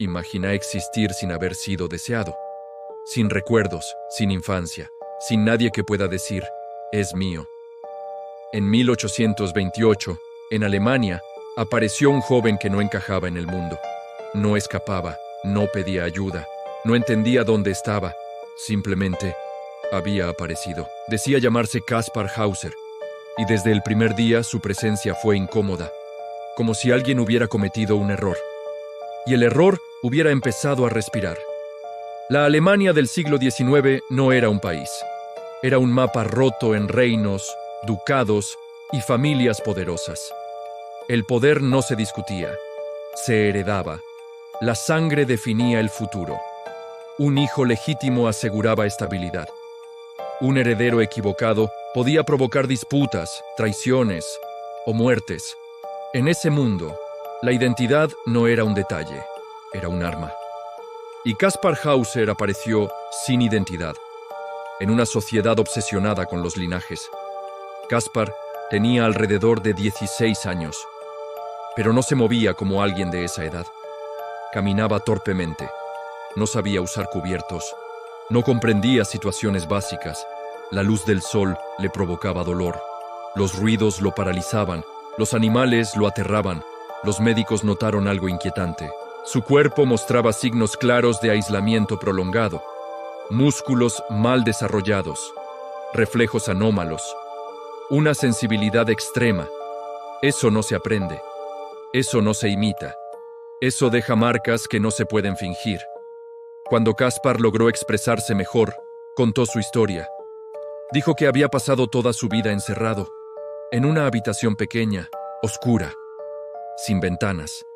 Imagina existir sin haber sido deseado, sin recuerdos, sin infancia, sin nadie que pueda decir, es mío. En 1828, en Alemania, apareció un joven que no encajaba en el mundo. No escapaba, no pedía ayuda, no entendía dónde estaba, simplemente había aparecido. Decía llamarse Kaspar Hauser, y desde el primer día su presencia fue incómoda, como si alguien hubiera cometido un error. Y el error hubiera empezado a respirar. La Alemania del siglo XIX no era un país. Era un mapa roto en reinos, ducados y familias poderosas. El poder no se discutía, se heredaba. La sangre definía el futuro. Un hijo legítimo aseguraba estabilidad. Un heredero equivocado podía provocar disputas, traiciones o muertes. En ese mundo, la identidad no era un detalle, era un arma. Y Kaspar Hauser apareció sin identidad, en una sociedad obsesionada con los linajes. Kaspar tenía alrededor de 16 años, pero no se movía como alguien de esa edad. Caminaba torpemente, no sabía usar cubiertos, no comprendía situaciones básicas. La luz del sol le provocaba dolor, los ruidos lo paralizaban, los animales lo aterraban, los médicos notaron algo inquietante. Su cuerpo mostraba signos claros de aislamiento prolongado, músculos mal desarrollados, reflejos anómalos, una sensibilidad extrema. Eso no se aprende, eso no se imita, eso deja marcas que no se pueden fingir. Cuando Kaspar logró expresarse mejor, contó su historia. Dijo que había pasado toda su vida encerrado, en una habitación pequeña, oscura, sin ventanas.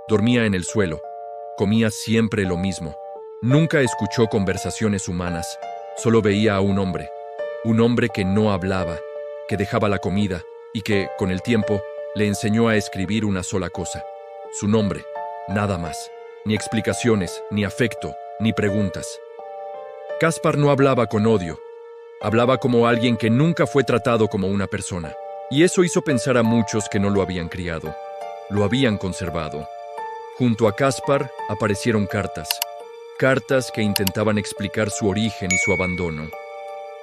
Dormía en el suelo, comía siempre lo mismo. Nunca escuchó conversaciones humanas, solo veía a un hombre que no hablaba, que dejaba la comida y que, con el tiempo, le enseñó a escribir una sola cosa, su nombre, nada más. Ni explicaciones, ni afecto, ni preguntas. Kaspar no hablaba con odio, hablaba como alguien que nunca fue tratado como una persona. Y eso hizo pensar a muchos que no lo habían criado, lo habían conservado. Junto a Kaspar aparecieron cartas que intentaban explicar su origen y su abandono.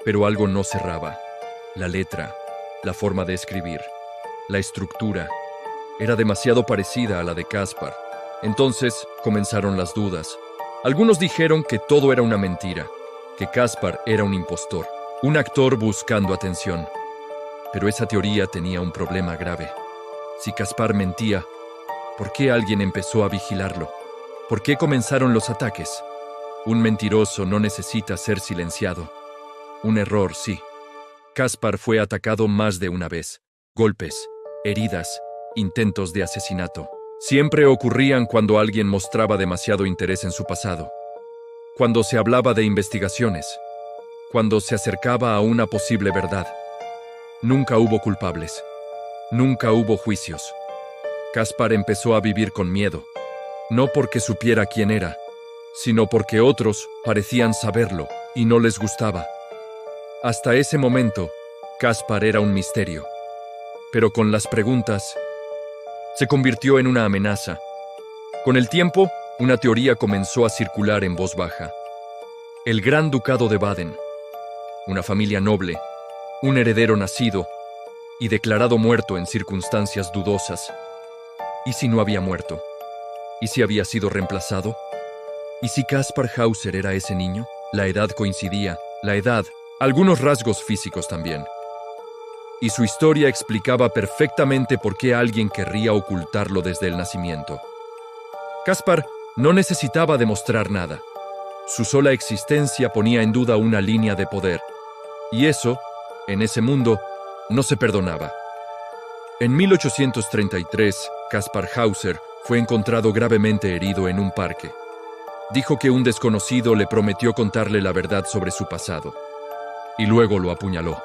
Pero algo no cerraba. La letra, la forma de escribir, la estructura, era demasiado parecida a la de Kaspar. Entonces comenzaron las dudas. Algunos dijeron que todo era una mentira, que Kaspar era un impostor, un actor buscando atención. Pero esa teoría tenía un problema grave. Si Kaspar mentía, ¿por qué alguien empezó a vigilarlo? ¿Por qué comenzaron los ataques? Un mentiroso no necesita ser silenciado. Un error, sí. Kaspar fue atacado más de una vez. Golpes, heridas, intentos de asesinato. Siempre ocurrían cuando alguien mostraba demasiado interés en su pasado. Cuando se hablaba de investigaciones. Cuando se acercaba a una posible verdad. Nunca hubo culpables. Nunca hubo juicios. Kaspar empezó a vivir con miedo, no porque supiera quién era, sino porque otros parecían saberlo y no les gustaba. Hasta ese momento, Kaspar era un misterio, pero con las preguntas, se convirtió en una amenaza. Con el tiempo, una teoría comenzó a circular en voz baja. El Gran Ducado de Baden, una familia noble, un heredero nacido y declarado muerto en circunstancias dudosas. ¿Y si no había muerto? ¿Y si había sido reemplazado? ¿Y si Kaspar Hauser era ese niño? La edad coincidía, la edad, algunos rasgos físicos también. Y su historia explicaba perfectamente por qué alguien querría ocultarlo desde el nacimiento. Kaspar no necesitaba demostrar nada. Su sola existencia ponía en duda una línea de poder. Y eso, en ese mundo, no se perdonaba. En 1833, Kaspar Hauser fue encontrado gravemente herido en un parque. Dijo que un desconocido le prometió contarle la verdad sobre su pasado, y luego lo apuñaló.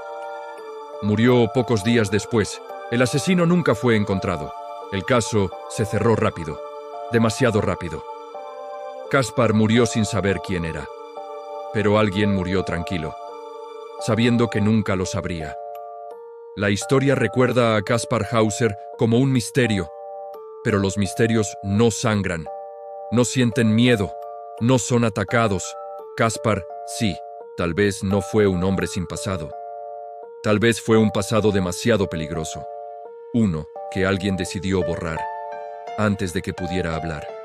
Murió pocos días después. El asesino nunca fue encontrado. El caso se cerró rápido, demasiado rápido. Kaspar murió sin saber quién era, pero alguien murió tranquilo, sabiendo que nunca lo sabría. La historia recuerda a Kaspar Hauser como un misterio, pero los misterios no sangran, No sienten miedo, no son atacados. Caspar, sí, tal vez no fue un hombre sin pasado. Tal vez fue un pasado demasiado peligroso. Uno que alguien decidió borrar antes de que pudiera hablar.